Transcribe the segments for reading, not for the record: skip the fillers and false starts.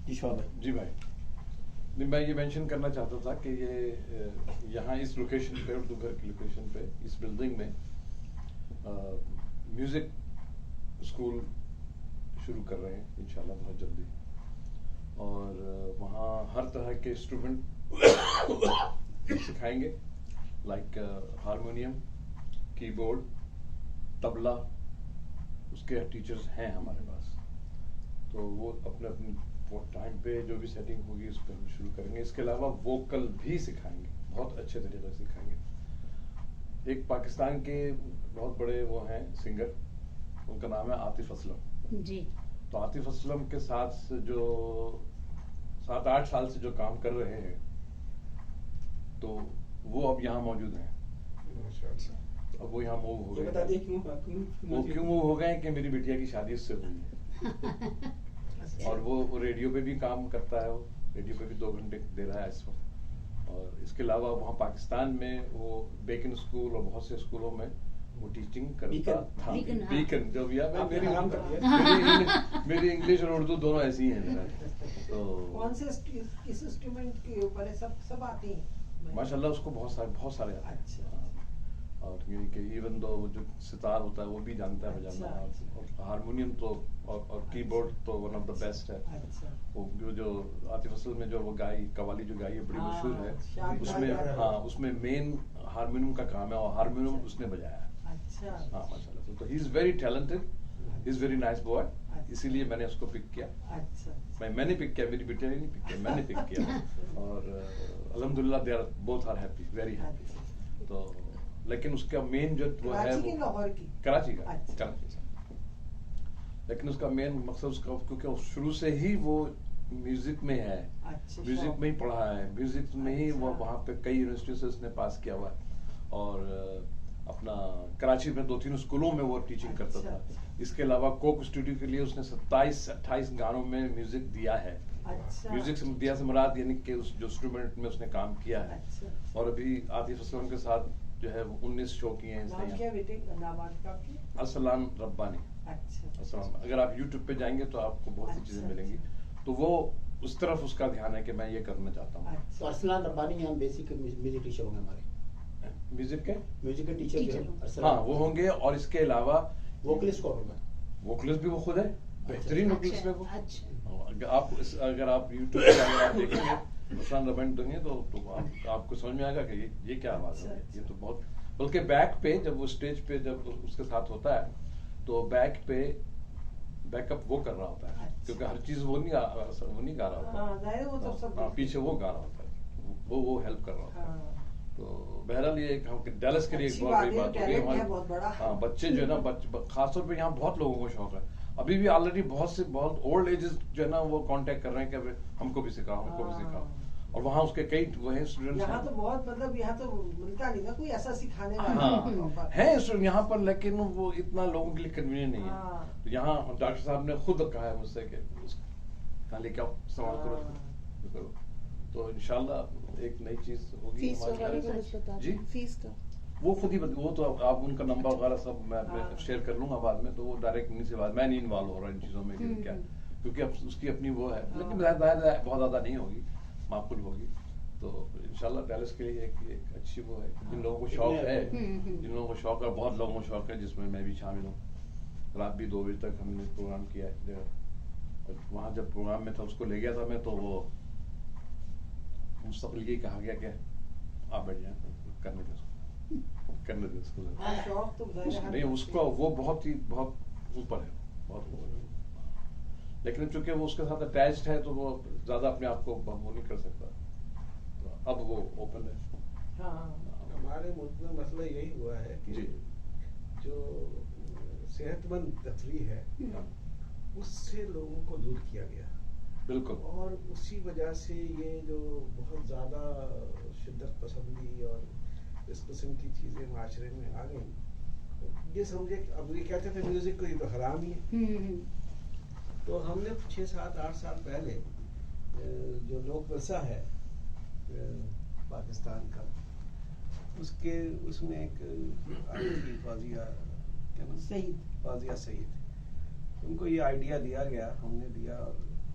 جی بھائی، نہیں میں یہ مینشن کرنا چاہتا تھا کہ یہ یہاں اس لوکیشن پہ، اردو گھر کی لوکیشن پہ، اس بلڈنگ میں میوزک اسکول شروع کر رہے ہیں انشاءاللہ بہت جلدی، اور وہاں ہر طرح کے انسٹرومنٹ سکھائیں گے، لائک ہارمونیم، کی بورڈ، طبلہ، اس کے ٹیچرز ہیں ہمارے پاس، تو وہ اپنے اپنے ٹائم پہ جو بھی سیٹنگ ہوگی اس پہ ہم شروع کریں گے. اس کے علاوہ ووکل بھی سکھائیں گے، بہت اچھے طریقے سے سکھائیں گے. ایک پاکستان کے بہت بڑے وہ ہیں سنگر، ان کا نام ہے عاطف اسلم. جی. تو عاطف اسلم کے ساتھ جو 7-8 سال سے جو کام کر رہے ہیں، تو وہ اب یہاں موجود ہیں. اب وہ یہاں موو ہو گئے. وہ کیوں موو ہو گئے کہ میری بیٹیا کی شادی اس سے ہوئی ہے، اور وہ ریڈیو پہ بھی کام کرتا ہے، وہ ریڈیو پہ بھی 2 گھنٹے دے رہا ہے اس وقت. اور اس کے علاوہ وہاں پاکستان میں وہ بیکن اسکول اور بہت سے اسکولوں میں وہ ٹیچنگ کرتا تھا. بیکن جو بھی ہے، میری انگلش اور اردو دونوں ایسی ہیں. تو کس انسٹرومنٹ کے اوپر سب آتے ہیں ماشاء اللہ، اس کو بہت سارے آتے ہیں. اور کہ ایون دو جو ستار ہوتا ہے وہ بھی جانتا ہے بجانا، اور ہارمونیم تو اور کی بورڈ تو ون آف دا بیسٹ ہے. وہ جو عاطف اسلم میں جو وہ گائی قوالی جو گائی ہے بڑی مشہور ہے، اس میں مین ہارمونیم کا کام ہے، اور ہارمونیم اس نے بجایا ہے. ہاں ماشاء اللہ. تو he is very talented, he is very nice boy. اسی لیے میں نے اس کو پک کیا. میں نے پک کیا، میری بیٹی نے نہیں پک کیا، میں نے پک کیا. اور الحمدللہ they are both are happy, very happy. تو لیکن اس کا مین جو وہ ہے کراچی کا، لیکن اس کا مین مقصد اس کا، کیونکہ شروع سے ہی وہ میوزک میں ہے، میوزک میں ہی پڑھا ہے، میوزک میں ہی وہ وہاں پہ کئی یونیورسٹی سے اس نے پاس کیا ہوا ہے. اور اپنا کراچی میں 2-3 اسکولوں میں وہ ٹیچنگ کرتا تھا. اس کے علاوہ کوک اسٹوڈیو کے لیے اس نے 27-28 گانوں میں میوزک دیا ہے. میوزک سے دیا سے مراد یعنی کہ اس جو انسٹرومنٹ میں اس نے کام کیا ہے. اور ابھی عاطف اسلم کے ساتھ جو ہے وہ 19 شو کیے ہیں. ارسلان ربانی. اگر آپ یوٹیوب پہ جائیں گے تو آپ کو بہت سی چیزیں ملیں گی. تو وہ اس طرف اس کا دھیان ہے کہ میں یہ کرنا چاہتا ہوں. تو ارسلان ربانی یہاں بیسک میوزک ٹیچر ہوں گے ہمارے. میوزک کے ٹیچر ہاں وہ ہوں گے. اور اس کے علاوہ ووکلسٹ کون ہوگا؟ ووکلسٹ بھی وہ خود ہے، بہترین ووکلسٹ ہے وہ. اگر آپ یوٹیوب پہ اگر آپ دیکھیں گے ارسلان ربانی دیں گے تو آپ کو سمجھ میں آئے گا کہ یہ کیا آواز ہے. یہ تو بہت، بلکہ بیک پہ جب وہ اسٹیج پہ جب اس کے ساتھ ہوتا ہے تو بیک پہ بیک اپ وہ کر رہا ہوتا ہے، کیونکہ ہر چیز وہ نہیں گا رہا ہوتا، پیچھے وہ گا رہا ہوتا ہے، وہ ہیلپ کر رہا ہوتا ہے. تو بہرحال یہ ڈیلس کے لیے ایک بہت بڑی بات ہوگی. ہمارے بچے جو ہے نا، خاص طور پہ یہاں بہت لوگوں کو شوق ہے. ابھی بھی آلریڈی بہت اولڈ ایجز جو ہے نا وہ کانٹیکٹ کر رہے ہیں کہ ہم کو بھی سکھاؤ، ہم کو بھی سکھاؤ. اور وہاں اس کے کئی وہ ہیں اسٹوڈنٹس یہاں تو بہت، مطلب یہاں تو ملتا نہیں نا کوئی ایسا سکھانے والا. ہاں ہیں اسٹوڈنٹ یہاں پر، لیکن وہ اتنا لوگوں کے لیے کنوینئنٹ نہیں ہے. تو یہاں ڈاکٹر صاحب نے خود کہا ہے مجھ سے کہ کہاں لے کے آؤ، سوال کرو. تو انشاءاللہ ایک نئی چیز ہوگی. جی فیس کا وہ خود ہی وہ تو آپ ان کا نمبر وغیرہ سب میں شیئر کر لوں گا بعد میں. تو وہ ڈائریکٹ ان سے بات، میں نہیں انوالو ہو رہا ان چیزوں میں کیا، کیونکہ اب اس کی اپنی وہ ہے. لیکن بہت زیادہ نہیں ہوگی، معقول ہوگی. تو انشاءاللہ ڈیلس کے لیے ایک اچھی وہ ہے. جن لوگوں کو شوق ہے، جن لوگوں کو شوق ہے، بہت لوگوں کو شوق ہے، جس میں میں بھی شامل ہوں. رات بھی 2 بجے تک ہم نے پروگرام کیا ہے. اور وہاں جب پروگرام میں تھا اس کو لے گیا تھا میں، تو وہ مستقل یہ کہا گیا کہ آپ بیٹھ جائیں، کرنے دیں اس کو. نہیں اس کو وہ بہت اوپر ہے، بہت اوپر ہے. لیکن چونکہ وہ اس کے ساتھ اٹیچڈ ہے تو وہ زیادہ اپنے آپ کو وہ نہیں کر سکتا. تو اب وہ اوپن ہے. ہمارے ملک میں مسئلہ یہی ہوا ہے کہ جو صحت مند تفریح ہے اس سے لوگوں کو دور کیا گیا. بالکل. اور اسی وجہ سے یہ جو بہت زیادہ شدت پسندی اور اس قسم کی چیزیں معاشرے میں آ گئیں. یہ سمجھے اب یہ کہتے تھے میوزک کو یہ تو حرام ہی ہے. تو ہم نے 6-7-8 سال پہلے جو لوک ورثہ ہے پاکستان کا، اس میں ایک آئی تھی فاضیہ سعید، ان کو یہ آئیڈیا دیا گیا، ہم نے دیا.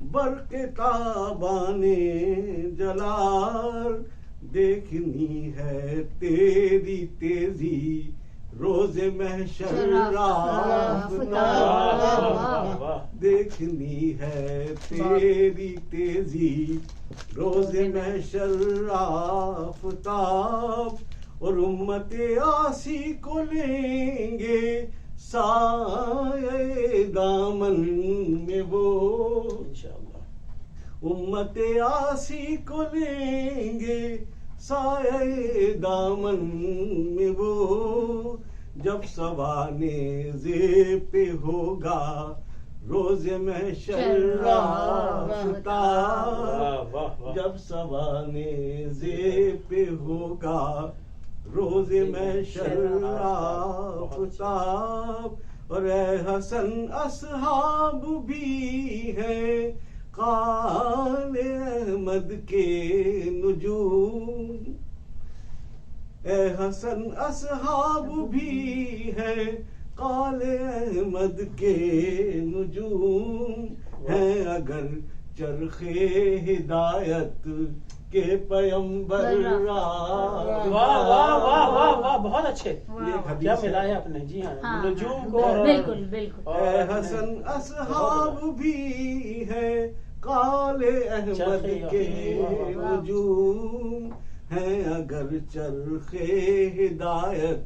برق تابانے جلال دیکھنی ہے تیری تیزی روز محشر آفتاب دیکھنی ہے تیری تیزی روز محشر آفتاب اور امت آسی کو لیں گے سایہ دامن میں وہ انشاءاللہ امت آسی کو لیں گے سایہ دامن میں وہ جب سوانے پہ ہوگا روز محشر آفتاب جب سوانے پہ ہوگا روز محشر آفتاب اور اے حسن اصحاب بھی ہے قال احمد کے نجوم اے حسن اصحاب بھی ہے قال احمد کے نجوم ہیں اگر چرخے ہدایت کے پیمبر واہ واہ واہ واہ واہ بہت اچھے کیا ملایا آپ نے جی ہاں نجوم کو بالکل بالکل اے حسن اصحاب بھی ہے قال احمد کے نجوم ہیں اگر چرخے ہدایت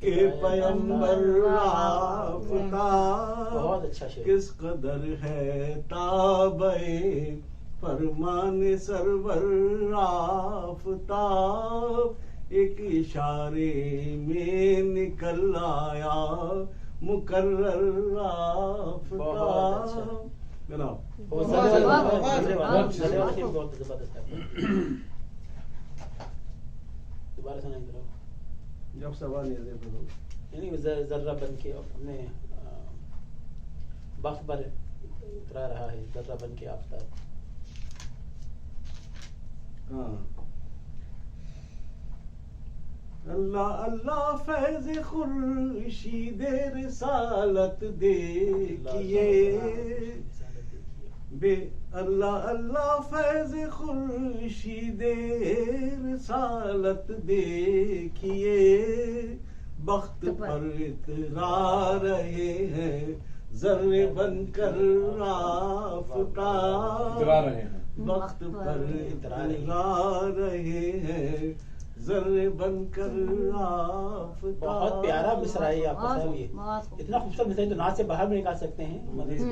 کے پیمبر آفتاب کس قدر ہے تابع فرمان سرور آفتاب ایک اشارے میں نکل آیا مقرر آفتاب جناب دوبارہ سنائیں ذرا جب سوال یعنی ذرہ بن کے اپنے وقت پر اترا رہا ہے ذرہ بن کے آفتاب اللہ اللہ فیض خورشید رسالت دیکھیے بے اللہ اللہ فیض خورشید رسالت دیکھیے بخت پر اترا رہے ہیں ذرے بن کر آفتاب وقت پر اترا رہے ہیں ذرے بن کر آفتاب بہت پیارا مصرع ہے آپ کا صاحب یہ اتنا خوبصورت مصرع تو نعت سے باہر بھی نکال سکتے ہیں مدرس کو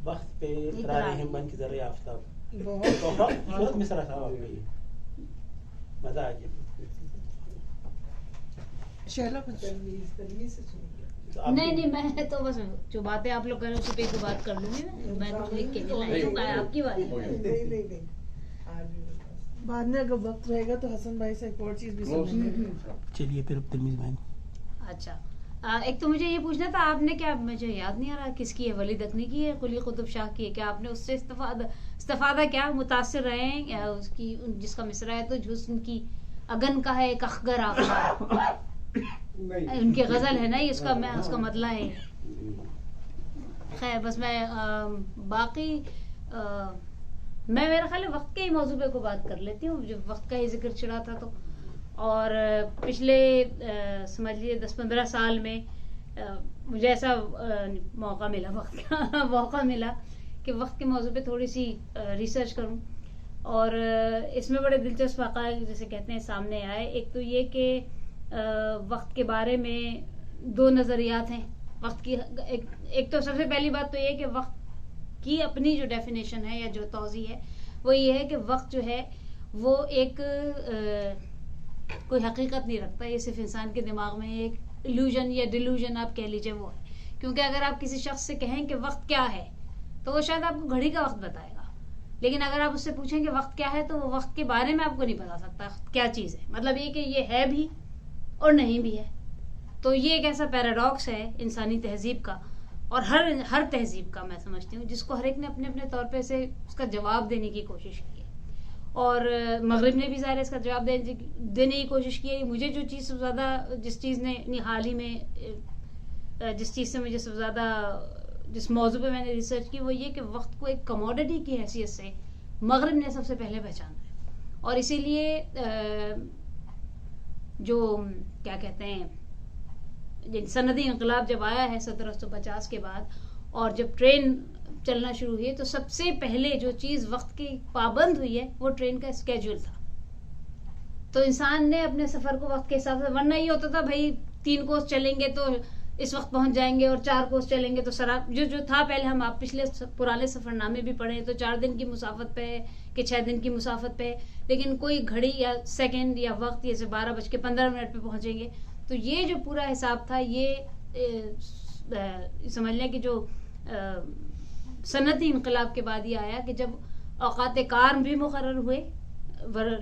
وقت پہ اترا رہے ہیں بن کے ذرے آفتاب بہت خوبصورت مصرع تھا آپ کا یہ مزہ آ گیا نہیں میں تو بس جو باتیں آپ لوگ کر رہے ہیں اس پہ ایک بات کر لوں گی میں تو لکھ کے نہیں لائی آپ کی بات بعد میں اگر وقت رہے گا تو حسن بھائی سے ایک اور چیز بھی سنیں گے. چلیے پھر تلمیذ بہن. اچھا ایک تو مجھے یہ پوچھنا تھا آپ نے کیا مجھے یاد نہیں آ رہا کس کی ہے ولی دکنی کی ہے قلی قطب شاہ کی ہے کیا آپ نے اس سے استفادہ کیا متاثر رہے ہیں یا اس کی جس کا مصرع ہے تو حسن کی اگن کا ہے ایک اخگر آفتاب ان کی غزل ہے نا اس کا میں اس کا مطلع ہے. خیر بس میں باقی میں میرا خیال ہے وقت کے ہی موضوع کو بات کر لیتی ہوں جب وقت کا ہی ذکر چھڑا تھا تو. اور پچھلے سمجھ لیجیے 10-15 سال میں مجھے ایسا موقع ملا وقت کا موقع ملا کہ وقت کے موضوع پہ تھوڑی سی ریسرچ کروں اور اس میں بڑے دلچسپ حقائق جیسے کہتے ہیں سامنے آئے. ایک تو یہ کہ وقت کے بارے میں 2 نظریات ہیں. وقت کی ایک تو سب سے پہلی بات تو یہ کہ وقت کی اپنی جو ڈیفینیشن ہے یا جو توضیح ہے وہ یہ ہے کہ وقت جو ہے وہ ایک کوئی حقیقت نہیں رکھتا. یہ صرف انسان کے دماغ میں ایک ایلیوژن یا ڈیلیوژن آپ کہہ لیجیے وہ ہے. کیونکہ اگر آپ کسی شخص سے کہیں کہ وقت کیا ہے تو وہ شاید آپ کو گھڑی کا وقت بتائے گا لیکن اگر آپ اس سے پوچھیں کہ وقت کیا ہے تو وہ وقت کے بارے میں آپ کو نہیں بتا سکتا کیا چیز ہے. مطلب یہ کہ یہ ہے بھی اور نہیں بھی ہے. تو یہ ایک ایسا پیراڈاکس ہے انسانی تہذیب کا اور ہر تہذیب کا میں سمجھتی ہوں جس کو ہر ایک نے اپنے اپنے طور پہ سے اس کا جواب دینے کی کوشش کی ہے. اور مغرب نے بھی ظاہر اس کا جواب دینے کی کوشش کی ہے. مجھے جو چیز سب زیادہ جس چیز نے حال ہی میں جس چیز سے مجھے سب زیادہ جس موضوع پہ میں نے ریسرچ کی وہ یہ کہ وقت کو ایک کموڈٹی کی حیثیت سے مغرب نے سب سے پہلے پہچانا ہے. اور اسی لیے جو کیا کہتے ہیں صنعتی انقلاب جب آیا ہے 1750 کے بعد اور جب ٹرین چلنا شروع ہوئی تو سب سے پہلے جو چیز وقت کی پابند ہوئی ہے وہ ٹرین کا اسکیجول تھا. تو انسان نے اپنے سفر کو وقت کے حساب سے, ورنہ یہ ہوتا تھا بھائی 3 کوس چلیں گے تو اس وقت پہنچ جائیں گے اور 4 کوس چلیں گے تو جو تھا پہلے. ہم آپ پچھلے پرانے سفر نامے بھی پڑھیں تو 4 دن کی مسافت پہ ہے کہ 6 دن کی مسافت پہ ہے, لیکن کوئی گھڑی یا سیکنڈ یا وقت جیسے 12:15 پہ پہنچیں گے. تو یہ جو پورا حساب تھا یہ سمجھ لیں کہ جو صنعتی انقلاب کے بعد یہ آیا کہ جب اوقات کار بھی مقرر ہوئے,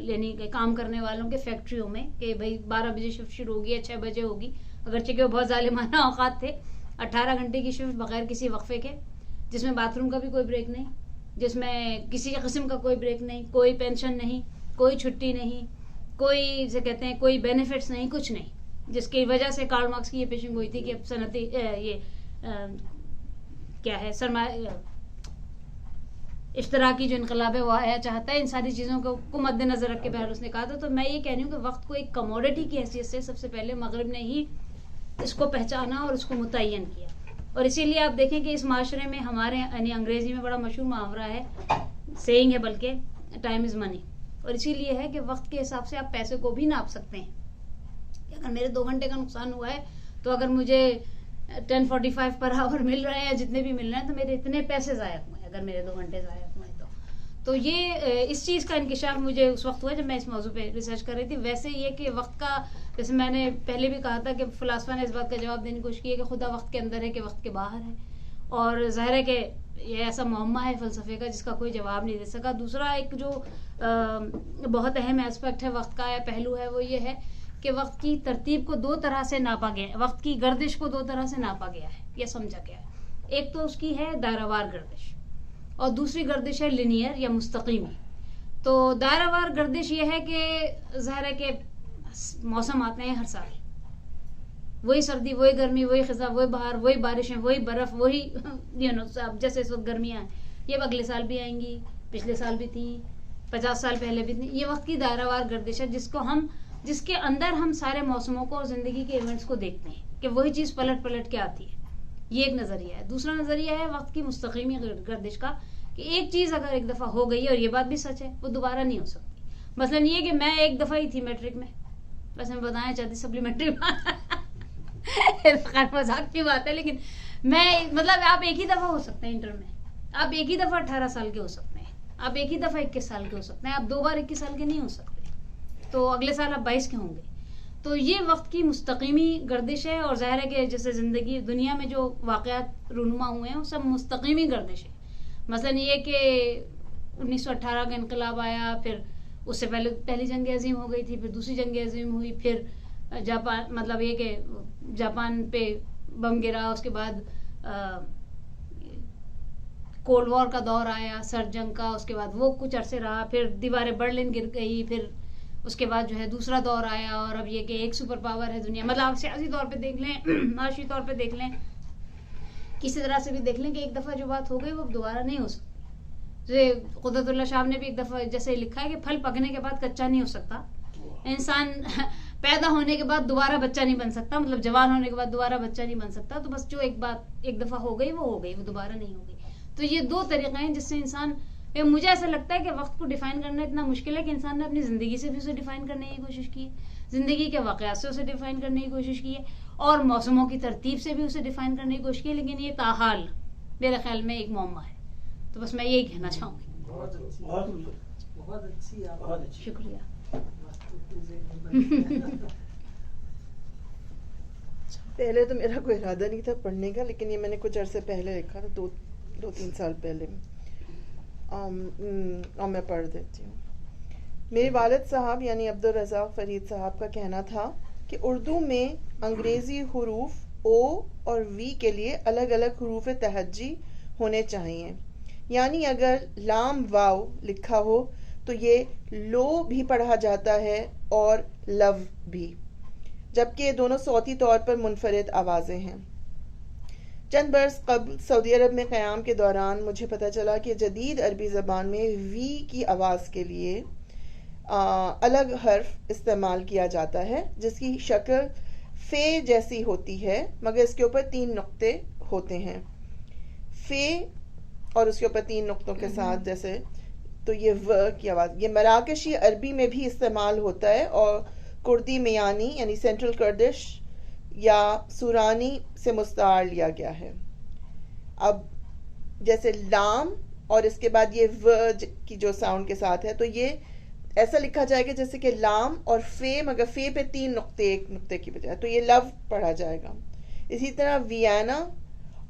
یعنی کہ کام کرنے والوں کے فیکٹریوں میں کہ بھائی 12 بجے شفٹ شروع ہوگی یا 6 بجے ہوگی, اگرچہ کہ وہ بہت ظالمانہ اوقات تھے. 18 گھنٹے کی شفٹ بغیر کسی وقفے کے, جس میں باتھ روم کا بھی کوئی بریک نہیں, جس میں کسی قسم کا کوئی بریک نہیں, کوئی پینشن نہیں, کوئی چھٹی نہیں, کوئی جسے کہتے ہیں کوئی بینیفٹس نہیں, کچھ نہیں, جس کی وجہ سے کارل مارکس کی یہ پیشن گوئی تھی کہ اب صنعتی یہ کیا ہے سرمایہ اشتراکی جو انقلاب ہے وہ آیا چاہتا ہے ان ساری چیزوں کو مد نظر رکھ کے بہرحال اس نے کہا تھا. تو میں یہ کہہ رہی ہوں کہ وقت کو ایک کموڈٹی کی حیثیت سے سب سے پہلے مغرب نے ہی اس کو پہچانا اور اس کو متعین کیا. اور اسی لیے آپ دیکھیں کہ اس معاشرے میں ہمارے یعنی انگریزی میں بڑا مشہور محاورہ ہے, سیئنگ ہے بلکہ, ٹائم از منی. اور اسی لیے ہے کہ وقت کے حساب سے آپ پیسے کو بھی ناپ سکتے ہیں. اگر میرے 2 گھنٹے کا نقصان ہوا ہے تو اگر مجھے 10.45 پر آور مل رہے ہیں یا جتنے بھی مل رہے ہیں تو میرے اتنے پیسے ضائع ہوئے اگر میرے 2 گھنٹے ضائع ہوئے تو یہ اس چیز کا انکشاف مجھے اس وقت ہوا جب میں اس موضوع پہ ریسرچ کر رہی تھی. ویسے یہ کہ وقت کا, جیسے میں نے پہلے بھی کہا تھا کہ فلاسفہ نے اس بات کا جواب دینے کی کوشش کی ہے کہ خدا وقت کے اندر ہے کہ وقت کے باہر ہے, اور ظاہر ہے کہ یہ ایسا معمہ ہے فلسفے کا جس کا کوئی جواب نہیں دے سکا. دوسرا ایک جو بہت اہم ایسپیکٹ ہے وقت کا یا پہلو ہے وہ یہ ہے کہ وقت کی ترتیب کو 2 طرح سے ناپا گیا ہے, وقت کی گردش کو 2 طرح سے ناپا گیا ہے یا سمجھا گیا ہے. ایک تو اس کی ہے دائرہ وار گردش اور دوسری گردش ہے لینئر یا مستقیمی. تو دائرہ وار گردش یہ ہے کہ ظاہر ہے کہ موسم آتے ہیں ہر سال, وہی سردی, وہی گرمی, وہی خزاں, وہی بہار, وہی بارشیں, وہی برف, وہی جیسے اس وقت گرمیاں ہیں یہ اگلے سال بھی آئیں گی, پچھلے سال بھی تھیں, 50 سال پہلے بھی تھیں. یہ وقت کی دائرہ وار گردش ہے جس کے اندر ہم سارے موسموں کو اور زندگی کے ایونٹس کو دیکھتے ہیں کہ وہی چیز پلٹ پلٹ کے آتی ہے. یہ ایک نظریہ ہے. دوسرا نظریہ ہے وقت کی مستقیمی گردش کا کہ ایک چیز اگر ایک دفعہ ہو گئی ہے, اور یہ بات بھی سچ ہے, وہ دوبارہ نہیں ہو سکتی. مثلا یہ کہ میں ایک دفعہ ہی تھی میٹرک میں, بس میں بتانا چاہتی سپلیمنٹری خیر مذاق کی بات ہے, لیکن میں مطلب آپ ایک ہی دفعہ ہو سکتے ہیں انٹر میں, آپ ایک ہی دفعہ 18 سال کے ہو سکتے ہیں, آپ ایک ہی دفعہ 21 سال کے ہو سکتے ہیں, آپ 2 بار 21 سال کے نہیں ہو سکتے, تو اگلے سال آپ 22 کے ہوں گے. تو یہ وقت کی مستقیمی گردش ہے, اور ظاہر ہے کہ جیسے زندگی دنیا میں جو واقعات رونما ہوئے ہیں وہ سب مستقیمی گردش ہے. مثلا یہ کہ 1918 کا انقلاب آیا, پھر اس سے پہلے پہلی جنگ عظیم ہو گئی تھی, پھر دوسری جنگ عظیم ہوئی, پھر جاپان مطلب یہ کہ جاپان پہ بم گرا, اس کے بعد کولڈ وار کا دور آیا, سرد جنگ کا, اس کے بعد وہ کچھ عرصے رہا, پھر دیوار برلن گر گئی, پھر اس کے بعد جو ہے دوسرا دور آیا, اور اب یہ کہ ایک سپر پاور ہے دنیا. مطلب آپ سیاسی طور پہ دیکھ لیں, معاشی طور پہ دیکھ لیں, کسی طرح سے بھی دیکھ لیں کہ ایک دفعہ جو بات ہو گئی وہ دوبارہ نہیں ہو سکتی. قدرت اللہ شاہ نے بھی ایک دفعہ جیسے لکھا ہے کہ پھل پکنے کے بعد کچا نہیں ہو سکتا, انسان پیدا ہونے کے بعد دوبارہ بچہ نہیں بن سکتا, مطلب جوان ہونے کے بعد دوبارہ بچہ نہیں بن سکتا. تو بس جو ایک بات ایک دفعہ ہو گئی وہ ہو گئی, وہ دوبارہ نہیں ہوگی. تو یہ 2 طریقے ہیں جس سے انسان, مجھے ایسا لگتا ہے کہ وقت کو ڈیفائن کرنا اتنا مشکل ہے کہ انسان نے اپنی زندگی سے بھی اسے ڈیفائن کرنے کی کوشش کی ہے, زندگی کے واقعات سے اسے ڈیفائن کرنے کی کوشش کی ہے, اور موسموں کی ترتیب سے بھی اسے ڈیفائن کرنے کی کوشش کی ہے, لیکن یہ تاحال میرے خیال میں ایک معمہ ہے. تو بس میں یہی کہنا چاہوں گی. بہت اچھی شکریہ. پہلے تو میرا کوئی ارادہ نہیں تھا پڑھنے کا, لیکن یہ میں نے کچھ عرصے پہلے لکھا تھا, 2-3 سال پہلے, اور میں پڑھ دیتی ہوں. میرے والد صاحب یعنی عبدالرزاق فرید صاحب کا کہنا تھا کہ اردو میں انگریزی حروف او اور وی کے لیے الگ الگ حروف تہجی ہونے چاہیے. یعنی اگر لام واو لکھا ہو تو یہ لو بھی پڑھا جاتا ہے اور لو بھی, جبکہ یہ دونوں صوتی طور پر منفرد آوازیں ہیں. چند برس قبل سعودی عرب میں قیام کے دوران مجھے پتہ چلا کہ جدید عربی زبان میں وی کی آواز کے لیے الگ حرف استعمال کیا جاتا ہے جس کی شکل فے جیسی ہوتی ہے، مگر اس کے اوپر 3 نقطے ہوتے ہیں. فے اور اس کے اوپر 3 نقطوں کے ساتھ جیسے، تو یہ و کی آواز یہ مراکشی عربی میں بھی استعمال ہوتا ہے، اور کردی میانی یعنی سینٹرل کردش یا سورانی سے مستعار لیا گیا ہے. اب جیسے لام اور اس کے بعد یہ و کی جو ساؤنڈ کے ساتھ ہے، تو یہ ایسا لکھا جائے گا جیسے کہ لام اور فے، مگر فے پہ 3 نقطے ایک نقطے کی بجائے، تو یہ لو پڑھا جائے گا. اسی طرح ویانا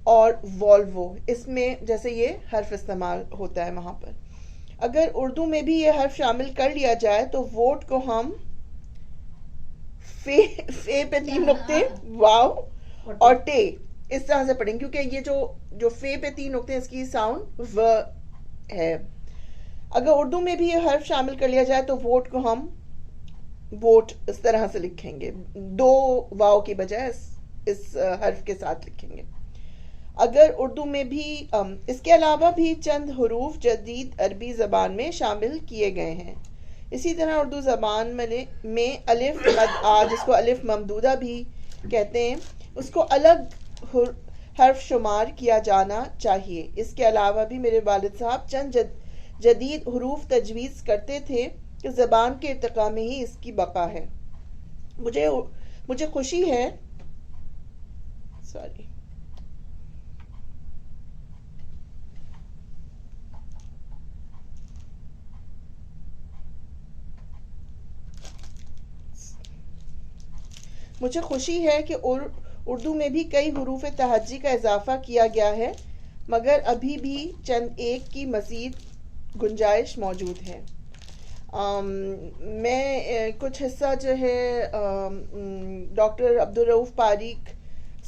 اور والوو، اس میں جیسے یہ حرف استعمال ہوتا ہے وہاں پر. اگر اردو میں بھی یہ حرف شامل کر لیا جائے تو ووٹ کو ہم فے پہ 3 نقطے واو اور ٹے اس طرح سے پڑھیں، کیونکہ یہ جو فے پہ 3 نقطے اس کی ساؤنڈ و ہے. اگر اردو میں بھی یہ حرف شامل کر لیا جائے تو ووٹ کو ہم ووٹ اس طرح سے لکھیں گے، 2 واو کی بجائے اس حرف کے ساتھ لکھیں گے. اگر اردو میں بھی اس کے علاوہ بھی چند حروف جدید عربی زبان میں شامل کیے گئے ہیں. اسی طرح اردو زبان میں الف مد آ، جس کو الف ممدودہ بھی کہتے ہیں، اس کو الگ حرف شمار کیا جانا چاہیے. اس کے علاوہ بھی میرے والد صاحب چند جدید حروف تجویز کرتے تھے کہ زبان کے ارتقاء میں ہی اس کی بقا ہے. مجھے خوشی ہے مجھے خوشی ہے کہ اردو میں بھی کئی حروف تہجی کا اضافہ کیا گیا ہے، مگر ابھی بھی چند ایک کی مزید گنجائش موجود ہے. میں کچھ حصہ جو ہے ڈاکٹر عبدالرؤف پاریک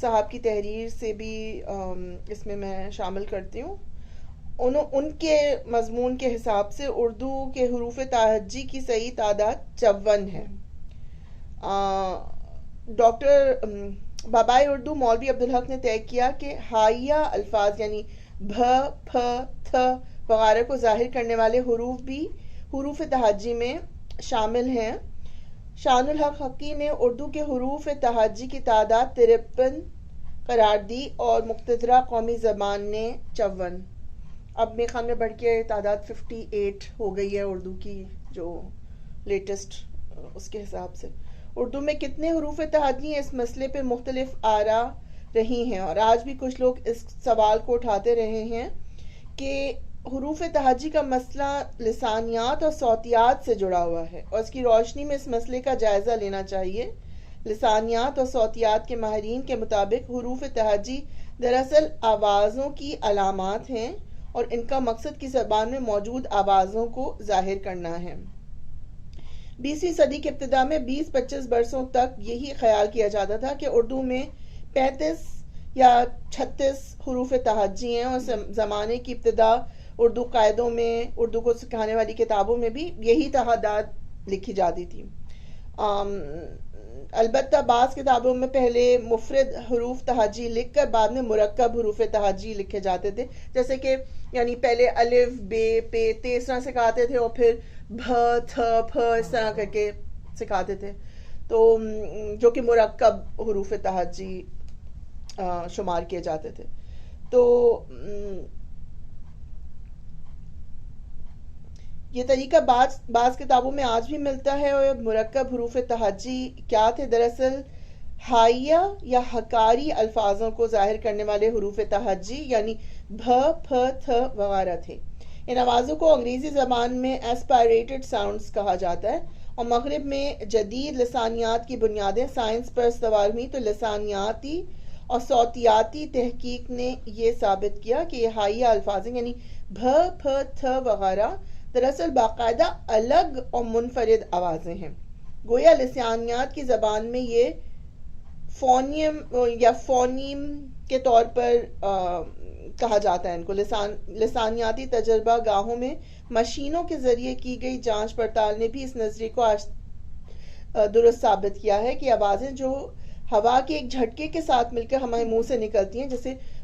صاحب کی تحریر سے بھی اس میں شامل کرتی ہوں. ان کے مضمون کے حساب سے اردو کے حروف تہجی کی صحیح تعداد 54 ہے. ڈاکٹر بابائے اردو مولوی عبدالحق نے طے کیا کہ ہائیہ الفاظ یعنی بھ، پھ، تھ وغیرہ کو ظاہر کرنے والے حروف بھی حروف تہجی میں شامل ہیں. شان الحق حقی نے اردو کے حروف تہجی کی تعداد 53 قرار دی اور مقتدرہ قومی زبان نے 54. اب میرے خیال میں بڑھ کے تعداد 58 ہو گئی ہے اردو کی جو لیٹسٹ اس کے حساب سے. اردو میں کتنے حروف تہجی ہیں اس مسئلے پہ مختلف آراء رہی ہیں، اور آج بھی کچھ لوگ اس سوال کو اٹھاتے رہے ہیں کہ حروف تہجی کا مسئلہ لسانیات اور صوتیات سے جڑا ہوا ہے، اور اس کی روشنی میں اس مسئلے کا جائزہ لینا چاہیے. لسانیات اور صوتیات کے ماہرین کے مطابق حروف تہجی دراصل آوازوں کی علامات ہیں، اور ان کا مقصد کی زبان میں موجود آوازوں کو ظاہر کرنا ہے. 20ویں صدی کے ابتدا میں 20-25 برسوں تک یہی خیال کیا جاتا تھا کہ اردو میں 35 یا 36 حروف تہجی ہیں، اور زمانے کی ابتدا اردو قاعدوں میں، اردو کو سکھانے والی کتابوں میں بھی یہی تعداد لکھی جاتی تھی. البتہ بعض کتابوں میں پہلے مفرد حروف تہجی لکھ کر بعد میں مرکب حروف تہجی لکھے جاتے تھے، جیسے کہ یعنی پہلے الف، بے، پے، تے اس طرح سکھاتے تھے، اور پھر بھ، تھ، پھ اس طرح کر کے سکھاتے تھے، تو جو کہ مرکب حروف تہجی شمار کیے جاتے تھے. تو یہ طریقہ بعض کتابوں میں آج بھی ملتا ہے. اور مرکب حروف تہجی کیا تھے؟ دراصل ہائیہ یا حکاری الفاظوں کو ظاہر کرنے والے حروف تہجی یعنی بھ، پھ، تھ وغیرہ تھے. ان آوازوں کو انگریزی زبان میں ایسپائریٹڈ ساؤنڈز کہا جاتا ہے، اور مغرب میں جدید لسانیات کی بنیادیں سائنس پر استوار ہوئی تو لسانیاتی اور صوتیاتی تحقیق نے یہ ثابت کیا کہ یہ ہائیہ الفاظ یعنی بھ، پھ، تھ وغیرہ دراصل باقاعدہ الگ اور منفرد آوازیں ہیں. گویا لسانیات کی زبان میں یہ فونیم یا فونیم کے طور پر کہا جاتا ہے ان کو. لسانیاتی تجربہ گاہوں میں مشینوں کے ذریعے کی گئی جانچ پڑتال نے بھی اس نظریے کو درست ثابت کیا ہے کہ آوازیں جو ہوا کے ایک جھٹکے کے ساتھ مل کر ہمارے منہ سے نکلتی ہیں، جیسے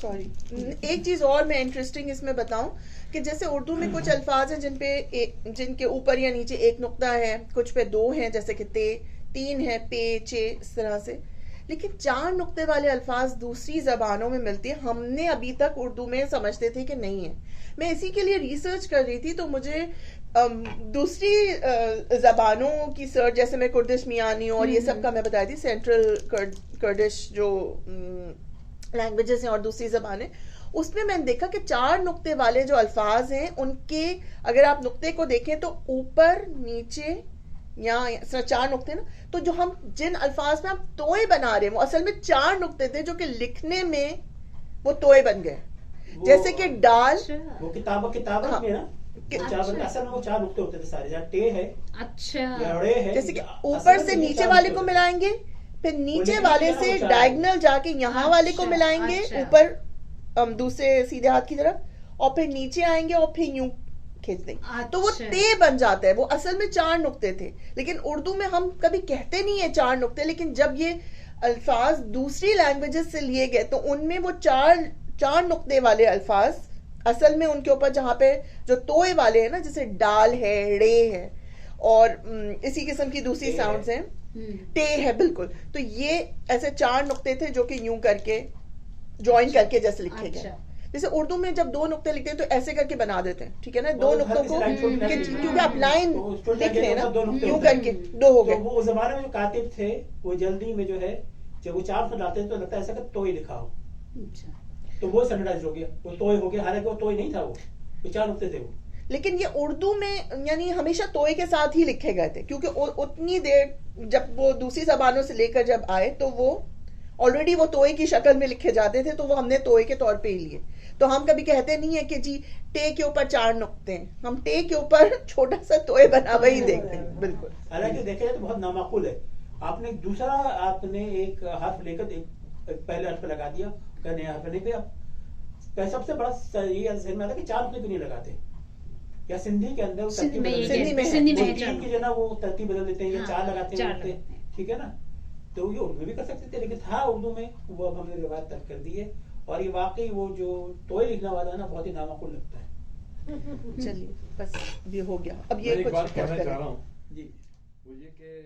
سوری ایک چیز اور میں انٹرسٹنگ اس میں بتاؤں کہ جیسے اردو میں کچھ الفاظ ہیں جن کے اوپر یا نیچے ایک نقطہ ہے, کچھ پہ 2 ہیں جیسے کہ تے, 3 ہے پے چے, اس طرح سے, لیکن 4 نقطے والے الفاظ دوسری زبانوں میں ملتے ہیں. ہم نے ابھی تک اردو میں سمجھتے تھے کہ نہیں ہے. میں اسی کے لیے ریسرچ کر رہی تھی تو مجھے دوسری زبانوں کی سرچ, جیسے میں کردش میانی اور یہ سب کا میں بتائی تھی, سینٹرل کردش جو لینگویجز ہیں اور دوسری زبانیں, اس میں نے دیکھا کہ 4 نقطے والے جو الفاظ ہیں ان کے اگر آپ نقطے کو دیکھیں تو اوپر نیچے یا 4 نقطے نا, تو جو ہم جن الفاظ میں ہم توئے بنا رہے ہیں وہ اصل میں 4 نقطے تھے جو کہ لکھنے میں وہ توئے بن گئے. جیسے کہ ڈال, وہ کتابت میں نا اصل میں وہ 4 نقطے ہوتے تھے سارے, جہاں ٹے ہے, اچھا, رے ہے, جیسے کہ اوپر سے نیچے والے کو ملائیں گے, پھر نیچے والے سے ڈائگنل جا کے یہاں والے کو ملائیں گے اوپر دوسرے سیدھے ہاتھ کی طرف, اور پھر نیچے آئیں گے اور پھر یوں کھینچ دیں گے, تو وہ تے بن جاتا ہے. وہ اصل میں 4 نقطے تھے, لیکن اردو میں ہم کبھی کہتے نہیں ہیں 4 نقطے, لیکن جب یہ الفاظ دوسری لینگویجز سے لیے گئے تو ان میں وہ 4 نقطے والے الفاظ اصل میں ان کے اوپر جہاں پہ جو توئے والے ہیں نا, جیسے ڈال ہے, ڑے ہے, اور اسی قسم کی دوسری ساؤنڈز ہیں, ٹے ہے, بالکل. تو یہ ایسے 4 نقطے تھے جو کہ یوں کر کے جوائن کر کے جیسے لکھے گئے. جیسے اردو میں جب 2 نقطے لکھتے ہیں تو ایسے کر کے بنا دیتے ہیں, ٹھیک ہے نا, 2 نقطوں کو, کیونکہ آپ لائن لکھ رہے ہیں نا یوں کر کے 2 ہو گئے. وہ زمانے میں جو کاتب تھے وہ جلدی میں جو ہے جب وہ 4 لاتے تو لگتا ہے ایسا کہ توئے لکھا ہو, تو وہ سینڈرائز ہو گیا, وہ توئے ہو گیا, حالانکہ وہ توئے نہیں تھا, وہ 4 نقطے تھے وہ. لیکن یہ اردو میں یعنی ہمیشہ توئے کے ساتھ ہی لکھے گئے تھے, کیونکہ اتنی دیر جب وہ دوسری زبانوں سے لے کر جب آئے تو وہ آلریڈی وہ توئے کی شکل میں لکھے جاتے تھے, تو وہ ہم نے توئے کے طور پہ ہی لیے. تو ہم کبھی کہتے نہیں ہیں کہ جی ٹے کے اوپر 4 نقطے ہیں, ہم ٹے کے اوپر چھوٹا سا توئے بنا ہوا ہی دیکھتے ہیں. بالکل, حالانکہ دیکھا جائے تو بہت نامعقول ہے. آپ نے دوسرا آپ نے ایک حرف لے کر پہلے حرف پہ لگا دیا, نئے حرف نہیں پہ سب سے بڑا یہ ذہن میں آتا کہ 4 نقطے کیوں نہیں لگاتے, یا سندھی کے اندر کی جو نا وہ ترتیب بدل دیتے ہیں, یا 4 لگاتے ہیں, ٹھیک ہے نا. تو یہ اردو میں بھی کر سکتے تھے, لیکن تھا اردو میں, وہ اب ہم نے روایت ترک کر دی ہے. اور یہ واقعی وہ جو توئے لکھنے والا ہے نا بہت ہی نامعقول لگتا ہے. چلیے بس یہ ہو گیا. اب یہ ایک بات کہنا چاہ رہا ہوں جی, وہ یہ کہ